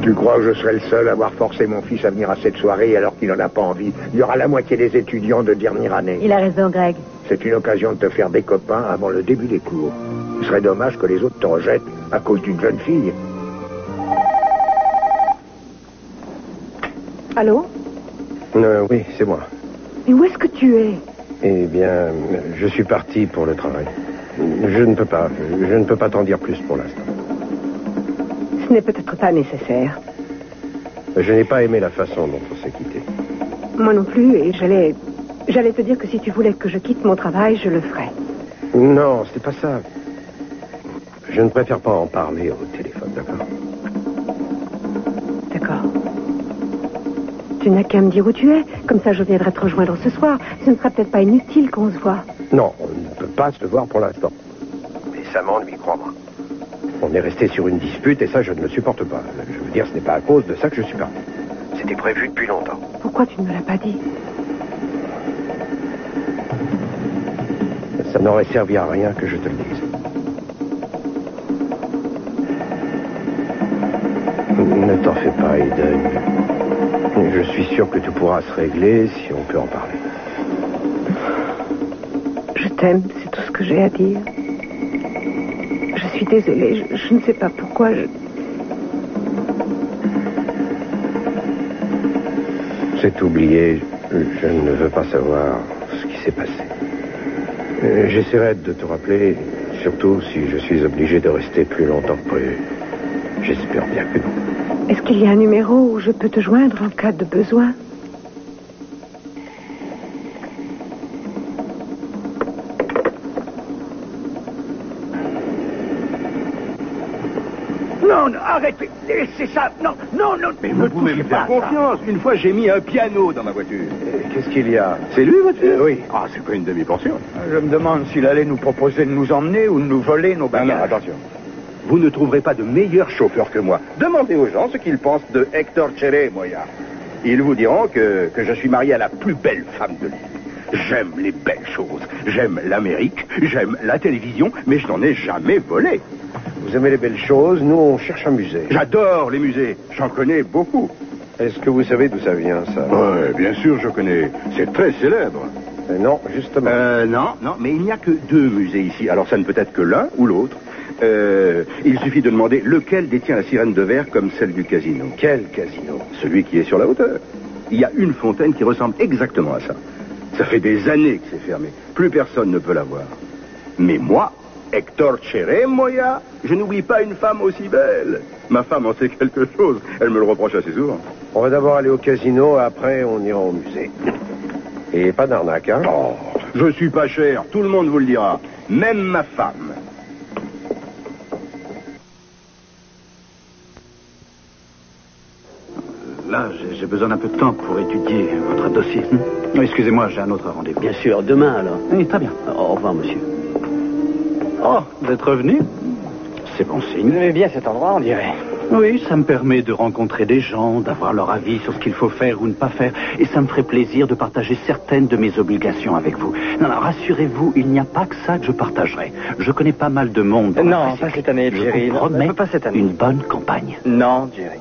[SPEAKER 10] Tu crois que je serais le seul à avoir forcé mon fils à venir à cette soirée alors qu'il n'en a pas envie? Il y aura la moitié des étudiants de dernière année.
[SPEAKER 3] Il a raison, Greg.
[SPEAKER 10] C'est une occasion de te faire des copains avant le début des cours. Ce serait dommage que les autres te rejettent à cause d'une jeune fille.
[SPEAKER 3] Allô?
[SPEAKER 4] Oui, c'est moi.
[SPEAKER 3] Mais où est-ce que tu es?
[SPEAKER 4] Eh bien, je suis parti pour le travail. Je ne peux pas t'en dire plus pour l'instant.
[SPEAKER 3] Ce n'est peut-être pas nécessaire.
[SPEAKER 4] Je n'ai pas aimé la façon dont on s'est quitté.
[SPEAKER 3] Moi non plus, et j'allais te dire que si tu voulais que je quitte mon travail, je le ferais.
[SPEAKER 4] Non, c'est pas ça. Je ne préfère pas en parler au téléphone, d'accord?
[SPEAKER 3] D'accord. Tu n'as qu'à me dire où tu es. Comme ça, je viendrai te rejoindre ce soir. Ce ne sera peut-être pas inutile qu'on se voit.
[SPEAKER 4] Non, on ne peut pas se voir pour l'instant. Mais ça m'ennuie, crois-moi. On est resté sur une dispute et ça, je ne le supporte pas. Je veux dire, ce n'est pas à cause de ça que je suis parti. C'était prévu depuis longtemps.
[SPEAKER 3] Pourquoi tu ne me l'as pas dit?
[SPEAKER 4] Ça n'aurait servi à rien que je te le dise. Ne t'en fais pas, Eden. Je suis sûr que tout pourra se régler si on peut en parler.
[SPEAKER 3] Je t'aime, c'est tout ce que j'ai à dire. Je suis désolée, je ne sais pas pourquoi.
[SPEAKER 4] C'est oublié. Je ne veux pas savoir ce qui s'est passé. J'essaierai de te rappeler, surtout si je suis obligé de rester plus longtemps que prévu. J'espère bien que non.
[SPEAKER 3] Est-ce qu'il y a un numéro où je peux te joindre en cas de besoin?
[SPEAKER 10] Non, non, arrêtez, laissez ça. Non, non, non.
[SPEAKER 5] Mais vous pouvez me faire confiance. Une fois, j'ai mis un piano dans ma voiture.
[SPEAKER 4] Qu'est-ce qu'il y a?
[SPEAKER 5] C'est lui, votre fils?
[SPEAKER 4] Oui.
[SPEAKER 5] Ah, c'est pas une demi-portion.
[SPEAKER 10] Je me demande s'il allait nous proposer de nous emmener ou de nous voler nos bagages.
[SPEAKER 5] Non, attention. Vous ne trouverez pas de meilleur chauffeur que moi. Demandez aux gens ce qu'ils pensent de Hector Cheremoya. Ils vous diront que je suis marié à la plus belle femme de l'île. J'aime les belles choses. J'aime l'Amérique, j'aime la télévision, mais je n'en ai jamais volé.
[SPEAKER 4] Vous aimez les belles choses, nous on cherche un musée.
[SPEAKER 5] J'adore les musées, j'en connais beaucoup.
[SPEAKER 4] Est-ce que vous savez d'où ça vient, ça?
[SPEAKER 5] Oui, bien sûr, je connais. C'est très célèbre.
[SPEAKER 4] Non, justement.
[SPEAKER 5] Non, mais il n'y a que 2 musées ici. Alors ça ne peut être que l'un ou l'autre. Il suffit de demander lequel détient la sirène de verre comme celle du casino.
[SPEAKER 4] Quel casino?
[SPEAKER 5] Celui qui est sur la hauteur. Il y a une fontaine qui ressemble exactement à ça. Ça fait des années que c'est fermé. Plus personne ne peut la voir. Mais moi, Hector Cheremoya, je n'oublie pas une femme aussi belle. Ma femme en sait quelque chose. Elle me le reproche assez souvent.
[SPEAKER 4] On va d'abord aller au casino, après on ira au musée. Et pas d'arnaque, hein?
[SPEAKER 5] Oh, je suis pas cher, tout le monde vous le dira. Même ma femme.
[SPEAKER 1] Là, j'ai besoin d'un peu de temps pour étudier votre dossier. Excusez-moi, j'ai un autre rendez-vous.
[SPEAKER 7] Bien sûr, demain alors.
[SPEAKER 1] Oui, très bien.
[SPEAKER 7] Au revoir, monsieur.
[SPEAKER 1] Oh, vous êtes revenu? C'est bon signe.
[SPEAKER 2] Vous aimez bien cet endroit, on dirait.
[SPEAKER 1] Oui, ça me permet de rencontrer des gens, d'avoir leur avis sur ce qu'il faut faire ou ne pas faire, et ça me ferait plaisir de partager certaines de mes obligations avec vous. Non, rassurez-vous, il n'y a pas que ça que je partagerai. Je connais pas mal de monde.
[SPEAKER 2] Non, pas cette année, Jerry.
[SPEAKER 1] Je vous promets
[SPEAKER 2] pas cette année.
[SPEAKER 1] une bonne campagne.
[SPEAKER 2] Non, Jerry.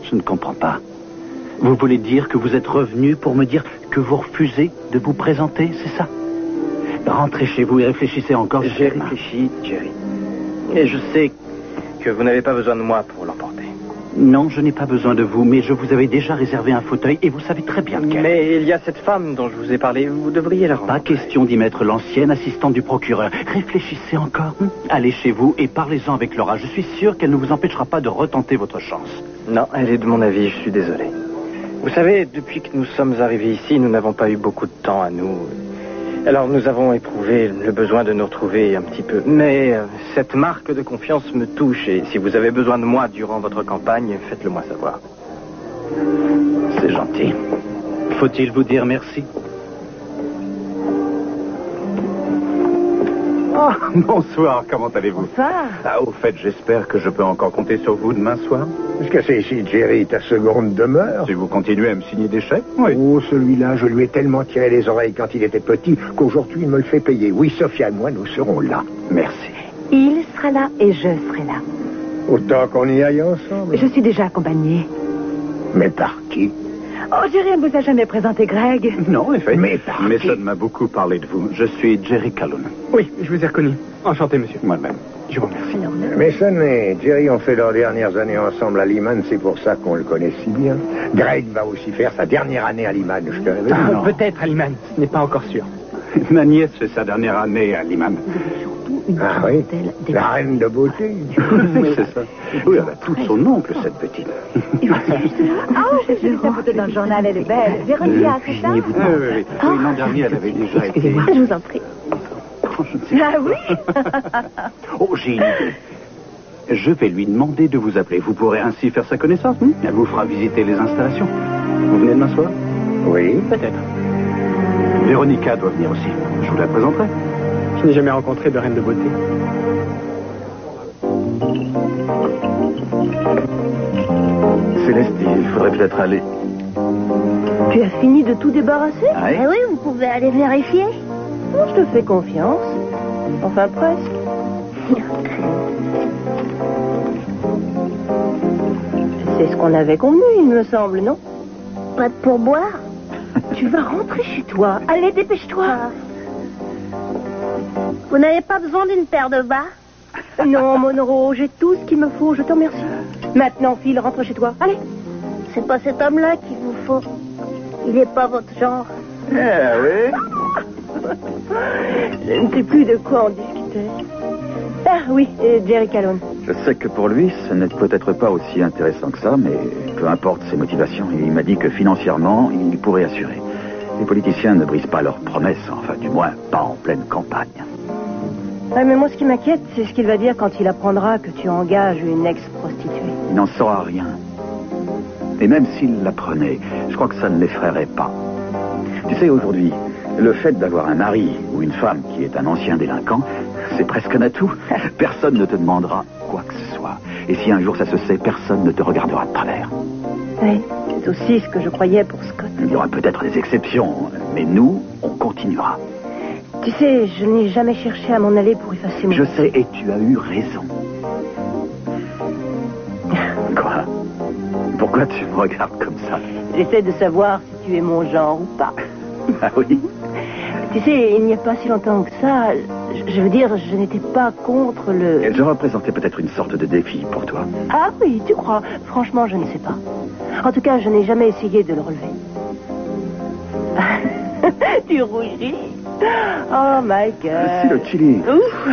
[SPEAKER 1] Je ne comprends pas. Vous voulez dire que vous êtes revenu pour me dire que vous refusez de vous présenter, c'est ça? Rentrez chez vous et réfléchissez encore.
[SPEAKER 2] J'ai réfléchi, Jerry. Et je sais que vous n'avez pas besoin de moi pour l'emporter.
[SPEAKER 1] Non, je n'ai pas besoin de vous, mais je vous avais déjà réservé un fauteuil et vous savez très bien lequel.
[SPEAKER 2] Mais il y a cette femme dont je vous ai parlé, vous devriez la rencontrer.
[SPEAKER 1] Pas question d'y mettre l'ancienne assistante du procureur. Réfléchissez encore. Allez chez vous et parlez-en avec Laura. Je suis sûr qu'elle ne vous empêchera pas de retenter votre chance.
[SPEAKER 2] Non, elle est de mon avis, je suis désolé. Vous savez, depuis que nous sommes arrivés ici, nous n'avons pas eu beaucoup de temps à nous. Alors nous avons éprouvé le besoin de nous retrouver un petit peu. Mais cette marque de confiance me touche et si vous avez besoin de moi durant votre campagne, faites-le moi savoir.
[SPEAKER 1] C'est gentil. Faut-il vous dire merci? Oh, bonsoir, comment allez-vous?
[SPEAKER 9] Bonsoir.
[SPEAKER 1] Ah, au fait, j'espère que je peux encore compter sur vous demain soir.
[SPEAKER 10] Est-ce que c'est ici, Jerry, ta seconde demeure?
[SPEAKER 1] Si vous continuez à me signer des chèques?
[SPEAKER 10] Oui. Oh, celui-là, je lui ai tellement tiré les oreilles quand il était petit qu'aujourd'hui, il me le fait payer. Oui, Sophia et moi, nous serons là.
[SPEAKER 1] Merci.
[SPEAKER 3] Il sera là et je serai là.
[SPEAKER 10] Autant qu'on y aille ensemble.
[SPEAKER 3] Je suis déjà accompagnée.
[SPEAKER 10] Mais par qui?
[SPEAKER 3] Oh, Jerry, elle ne vous a jamais présenté Greg.
[SPEAKER 1] Non, en effet.
[SPEAKER 10] Mais par qui?
[SPEAKER 1] Mason m'a beaucoup parlé de vous. Je suis Jerry Calhoun.
[SPEAKER 2] Oui, je vous ai reconnu. Enchanté, monsieur.
[SPEAKER 1] Moi-même.
[SPEAKER 2] Je vous remercie.
[SPEAKER 10] Mason et Jerry ont fait leurs dernières années ensemble à Liman, c'est pour ça qu'on le connaît si bien. Greg va aussi faire sa dernière année à Liman, je te révèle.
[SPEAKER 1] non.
[SPEAKER 2] Peut-être à Liman, ce n'est pas encore sûr.
[SPEAKER 1] Ma nièce fait sa dernière année à Liman.
[SPEAKER 10] Ah oui, la reine de beauté.
[SPEAKER 1] Oui, c'est ça. Oui, elle a tout son oncle, cette petite.
[SPEAKER 9] Oh, j'ai vu sa photo dans le journal, elle est belle. Véronica, c'est ça?
[SPEAKER 1] Oui, l'an dernier, elle avait déjà été...
[SPEAKER 9] Excusez-moi, je vous en prie.
[SPEAKER 1] Je ne sais pas.
[SPEAKER 9] Ah oui?
[SPEAKER 1] Oh, j'ai une idée. Je vais lui demander de vous appeler. Vous pourrez ainsi faire sa connaissance. Elle vous fera visiter les installations. Vous venez demain soir?
[SPEAKER 10] Oui.
[SPEAKER 2] Peut-être.
[SPEAKER 1] Véronica doit venir aussi. Je vous la présenterai.
[SPEAKER 2] Je n'ai jamais rencontré de reine de beauté.
[SPEAKER 5] Céleste, il faudrait peut-être aller.
[SPEAKER 9] Tu as fini de tout débarrasser?
[SPEAKER 5] Ah oui?
[SPEAKER 6] Eh oui, vous pouvez aller vérifier.
[SPEAKER 9] Oh, je te fais confiance. Enfin, presque. C'est ce qu'on avait convenu, il me semble, non?
[SPEAKER 6] Pas de pourboire?
[SPEAKER 9] Tu vas rentrer chez toi. Allez, dépêche-toi.
[SPEAKER 6] Vous n'avez pas besoin d'une paire de bas?
[SPEAKER 8] Non, Monroe, j'ai tout ce qu'il me faut, je te remercie. Maintenant, Phil, rentre chez toi. Allez.
[SPEAKER 6] C'est pas cet homme-là qu'il vous faut. Il n'est pas votre genre.
[SPEAKER 5] Eh oui.
[SPEAKER 8] Je ne sais plus de quoi en discuter. Ah oui, Jerry Calhoun.
[SPEAKER 5] Je sais que pour lui, ce n'est peut-être pas aussi intéressant que ça, mais peu importe ses motivations, il m'a dit que financièrement, il pourrait assurer. Les politiciens ne brisent pas leurs promesses, enfin du moins pas en pleine campagne.
[SPEAKER 8] Ouais, mais moi, ce qui m'inquiète, c'est ce qu'il va dire quand il apprendra que tu engages une ex-prostituée.
[SPEAKER 5] Il n'en saura rien. Et même s'il l'apprenait, je crois que ça ne l'effraierait pas. Tu sais, aujourd'hui, le fait d'avoir un mari ou une femme qui est un ancien délinquant, c'est presque un atout. Personne ne te demandera quoi que ce soit. Et si un jour ça se sait, personne ne te regardera de travers.
[SPEAKER 8] Oui, c'est aussi ce que je croyais pour Scott.
[SPEAKER 5] Il y aura peut-être des exceptions, mais nous, on continuera.
[SPEAKER 8] Tu sais, je n'ai jamais cherché à m'en aller pour effacer mon...
[SPEAKER 5] Je sais, et tu as eu raison. Quoi? Pourquoi tu me regardes comme ça?
[SPEAKER 8] J'essaie de savoir si tu es mon genre ou pas.
[SPEAKER 5] Ah oui?
[SPEAKER 8] Tu sais, il n'y a pas si longtemps que ça, je veux dire, je n'étais pas contre le...
[SPEAKER 5] Je représentais peut-être une sorte de défi pour toi.
[SPEAKER 8] Ah oui, tu crois? Franchement, je ne sais pas. En tout cas, je n'ai jamais essayé de le relever. Tu rougis? Oh, Michael.
[SPEAKER 5] Si, le chili.
[SPEAKER 8] Ouf.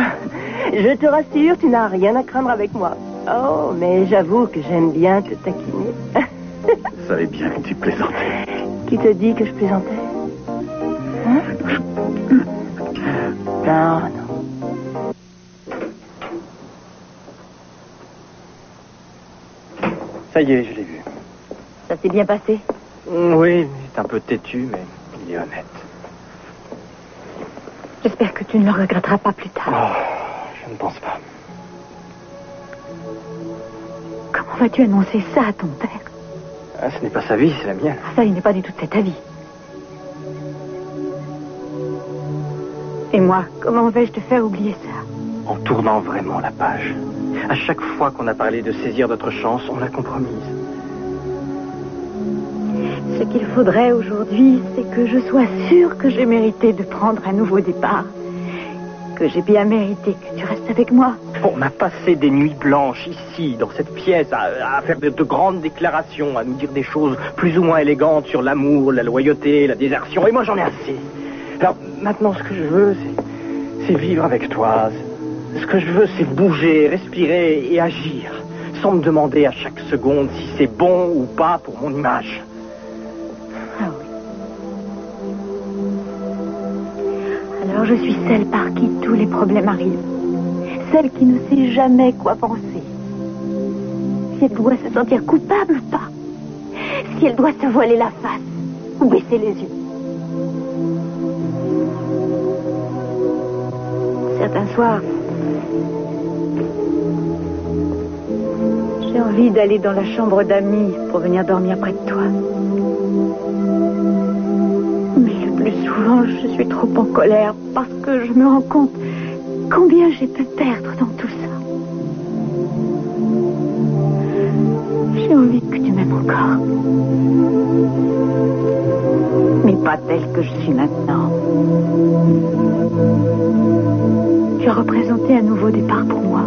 [SPEAKER 8] Je te rassure, tu n'as rien à craindre avec moi. Oh, mais j'avoue que j'aime bien te taquiner.
[SPEAKER 5] Je savais bien que tu plaisantais.
[SPEAKER 8] Qui te dit que je plaisantais? Hein? Non, non.
[SPEAKER 2] Ça y est, je l'ai vu.
[SPEAKER 9] Ça s'est bien passé?
[SPEAKER 2] Oui, il est un peu têtu, mais il est honnête.
[SPEAKER 9] J'espère que tu ne le regretteras pas plus tard.
[SPEAKER 2] Oh, je ne pense pas.
[SPEAKER 9] Comment vas-tu annoncer ça à ton père?
[SPEAKER 2] Ah, ce n'est pas sa vie, c'est la mienne.
[SPEAKER 9] Ça, il n'est pas du tout de ta vie. Et moi, comment vais-je te faire oublier ça?
[SPEAKER 2] En tournant vraiment la page. À chaque fois qu'on a parlé de saisir notre chance, on l'a compromise.
[SPEAKER 9] Ce qu'il faudrait aujourd'hui, c'est que je sois sûre que j'ai mérité de prendre un nouveau départ. Que j'ai bien mérité que tu restes avec moi.
[SPEAKER 2] On a passé des nuits blanches ici, dans cette pièce, à faire de grandes déclarations, à nous dire des choses plus ou moins élégantes sur l'amour, la loyauté, la désertion. Et moi, j'en ai assez. Alors, maintenant, ce que je veux, c'est vivre avec toi. Ce que je veux, c'est bouger, respirer et agir, sans me demander à chaque seconde si c'est bon ou pas pour mon image.
[SPEAKER 9] Ah oui. Alors je suis celle par qui tous les problèmes arrivent. Celle qui ne sait jamais quoi penser. Si elle doit se sentir coupable ou pas. Si elle doit se voiler la face ou baisser les yeux. Certains soirs, j'ai envie d'aller dans la chambre d'amis pour venir dormir près de toi. Mais le plus souvent, je suis trop en colère parce que je me rends compte combien j'ai pu perdre dans tout ça. J'ai envie que tu m'aimes encore. Mais pas telle que je suis maintenant. Tu as représenté un nouveau départ pour moi,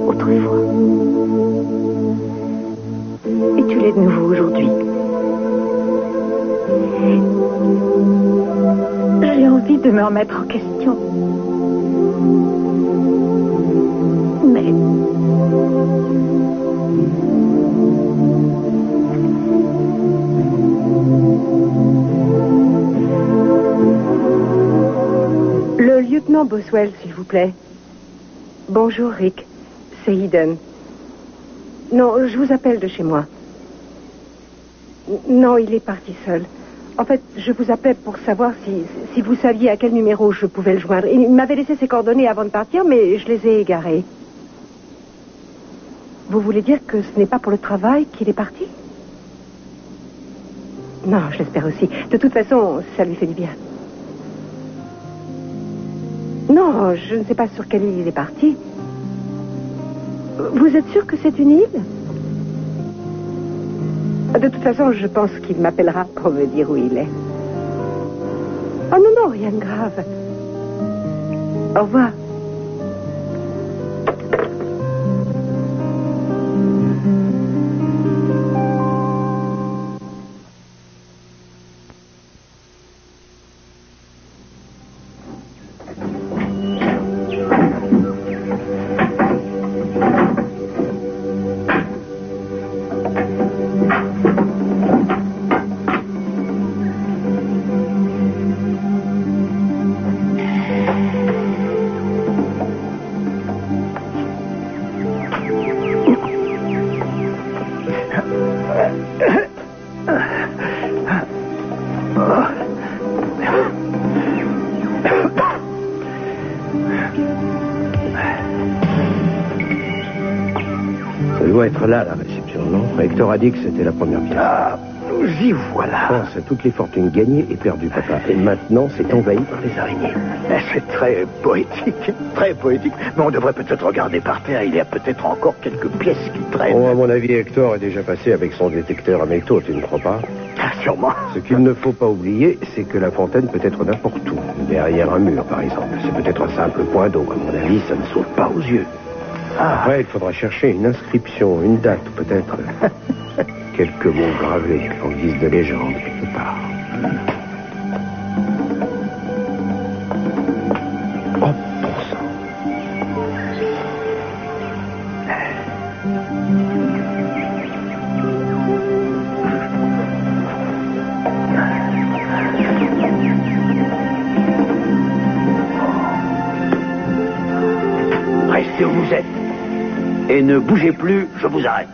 [SPEAKER 9] autrefois. Et tu l'es de nouveau aujourd'hui. J'ai envie de me remettre en question. Mais...
[SPEAKER 3] Le lieutenant Boswell, s'il vous plaît. Bonjour, Rick. C'est Eden. Non, je vous appelle de chez moi. Non, il est parti seul. En fait, je vous appelais pour savoir si vous saviez à quel numéro je pouvais le joindre. Il m'avait laissé ses coordonnées avant de partir, mais je les ai égarées. Vous voulez dire que ce n'est pas pour le travail qu'il est parti? Non, j'espère aussi. De toute façon, ça lui fait du bien. Non, je ne sais pas sur quelle île il est parti. Vous êtes sûr que c'est une île? De toute façon, je pense qu'il m'appellera pour me dire où il est. Oh non, non, rien de grave. Au revoir.
[SPEAKER 4] Hector a dit que c'était la première pièce.
[SPEAKER 10] Ah, nous y voilà.
[SPEAKER 4] Pense à toutes les fortunes gagnées et perdues, papa. Et maintenant, c'est envahi par les araignées.
[SPEAKER 10] C'est très poétique, très poétique. Mais on devrait peut-être regarder par terre. Il y a peut-être encore quelques pièces qui traînent.
[SPEAKER 4] Oh, à mon avis, Hector est déjà passé avec son détecteur à métaux, tu ne crois pas?
[SPEAKER 10] Ah, sûrement.
[SPEAKER 4] Ce qu'il ne faut pas oublier, c'est que la fontaine peut être n'importe où. Derrière un mur, par exemple. C'est peut-être un simple point d'eau. À mon avis, ça ne saute pas aux yeux. Après, il faudra chercher une inscription, une date, peut-être. Quelques mots gravés en guise de légende, quelque part. Oh, bon sang.
[SPEAKER 10] Restez où vous êtes. Et ne bougez plus, je vous arrête.